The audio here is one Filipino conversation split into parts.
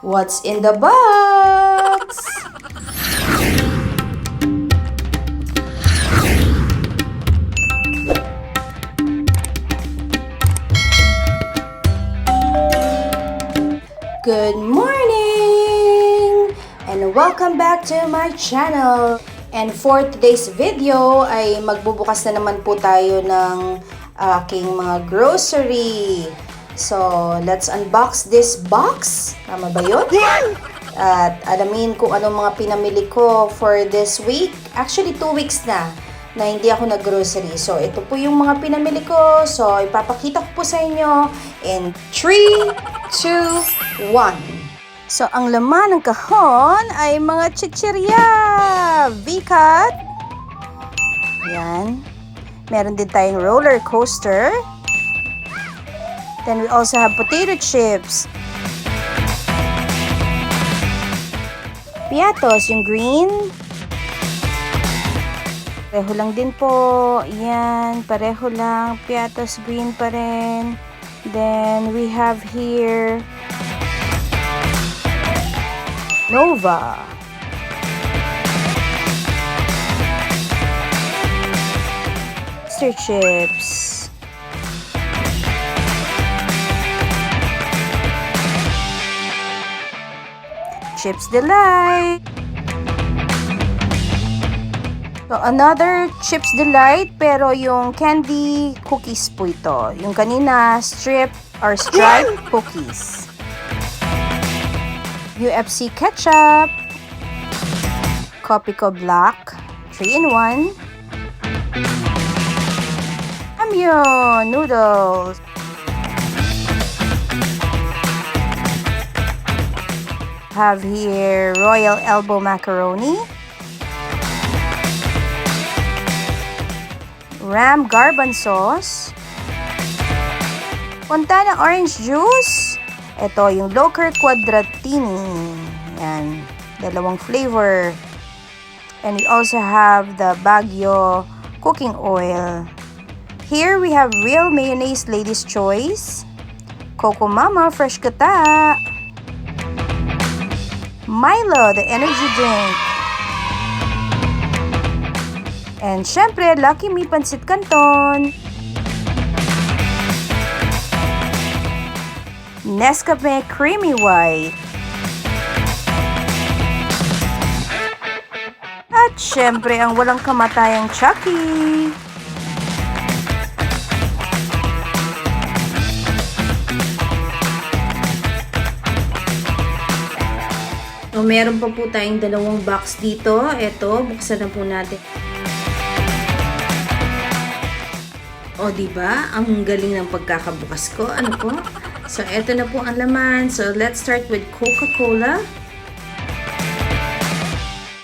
What's in the box? Good morning! And welcome back to my channel. And for today's video ay magbubukas na naman po tayo ng aking mga grocery. So, let's unbox this box. Tama ba yun? At alamin kung anong mga pinamili ko for this week. Actually, 2 weeks na hindi ako nag-grocery. So, ito po yung mga pinamili ko. So, ipapakita ko po sa inyo in 3, 2, 1. So, ang laman ng kahon ay mga chichirya. V-cut. Yan. Meron din tayong roller coaster. Then we also have potato chips. Piatos, yung green. Pareho lang din po. Yan, pareho lang. Piatos, green pa rin. Then we have here Nova. Mr. Chips. Chips Delight. So, another Chips Delight, pero yung candy cookies po ito. Yung kanina, strip or stripe cookies. UFC ketchup. Copico Black. 3-in-1. Ramyun noodles. Have here Royal Elbow Macaroni. Ram Garban Sauce. Fontana Orange Juice. Ito yung Loker Quadratini. Yan. 2 flavor. And we also have the Baguio Cooking Oil. Here we have Real Mayonnaise Ladies Choice. Coco Mama Fresh Gata. Milo, the energy drink. And syempre, Lucky Me Pancit Canton. Nescafe Creamy White. At syempre, ang walang kamatayang Chucky. So, meron pa po tayong 2 box dito. Ito, buksan na po natin. O, diba? Ang galing ng pagkakabukas ko. Ano po? So, ito na po ang laman. So, let's start with Coca-Cola.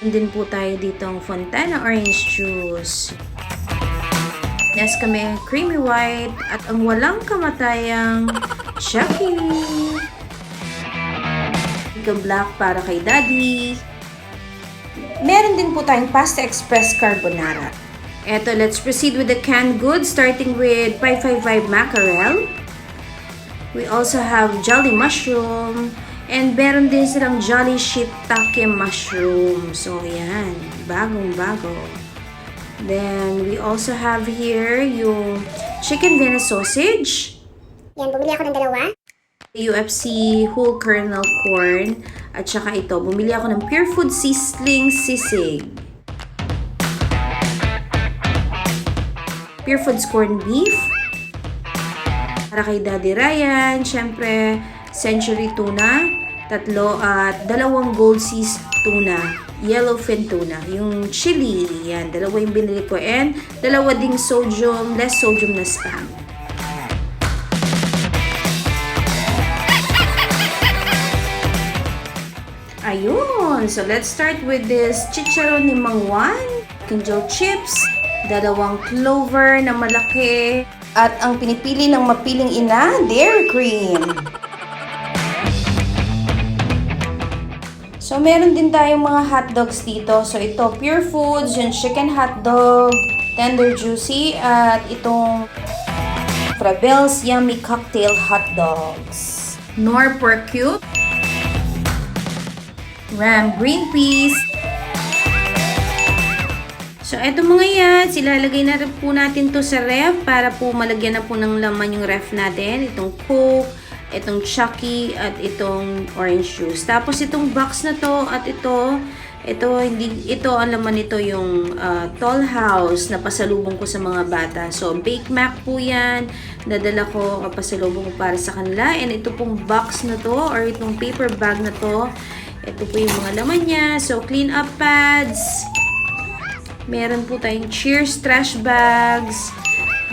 Din po tayo dito ang Fontana Orange Juice. Nescafe Creamy White. At ang walang kamatayang Chucky. Black para kay Daddy. Meron din po tayong Pasta Express Carbonara. Eto, let's proceed with the canned goods starting with 555 Mackerel. We also have Jolly Mushroom and meron din silang Jolly Shiitake Mushroom. So, yan. Bagong-bago. Then, we also have here yung Chicken Venice Sausage. Yan, bumili ako ng 2. UFC whole kernel corn at saka ito, bumili ako ng Pure Food Sizzling Sisig. Pure Foods corned beef. Para kay Daddy Ryan, syempre, Century Tuna, 3 at 2 Gold Seas Tuna, Yellowfin Tuna. Yung chili, yan, 2 yung binili ko and 2 ding sodium, less sodium na Spam. Ayun. So, let's start with this chicharon ni Mang Juan. Kinjal chips. 2 clover na malaki. At ang pinipili ng mapiling ina, Dairy Cream. So, meron din tayong mga hotdogs dito. So, ito, Pure Foods, yung chicken hotdog, tender juicy, at itong Fravel's Yummy Cocktail Hotdogs. Nor Pork Cube. ram green peas. So, eto mga yads, ilalagay na rin po natin to sa ref para po malagyan na po ng laman yung ref natin. Itong Coke, itong Chucky, at itong orange juice. Tapos, itong box na to at ito ang laman nito yung Toll House na pasalubong ko sa mga bata. So, Bake Mac po yan. Nadala ko, pasalubong ko para sa kanila. And ito pong box na to or itong paper bag na to. Ito po yung mga laman niya. So, clean up pads. Meron po tayong Cheers trash bags,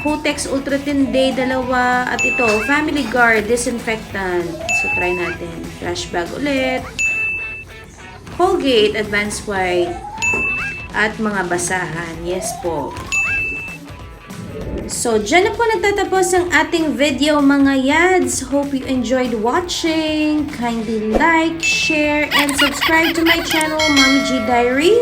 Kotex Ultra Thin Day, 2, at ito, Family Guard disinfectant. So, try natin. Trash bag ulit. Colgate Advanced White. At mga basahan. Yes po. So, dyan na po nagtatapos ang ating video mga yads. Hope you enjoyed watching. Kindly like, share, and subscribe to my channel, Mommy G Diary.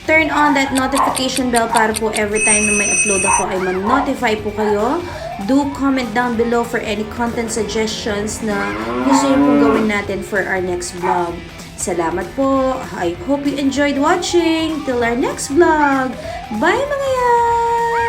Turn on that notification bell para po every time na may upload ako ay ma-notify po kayo. Do comment down below for any content suggestions na gusto niyo pong gawin natin for our next vlog. Salamat po. I hope you enjoyed watching. Till our next vlog. Bye mga yads!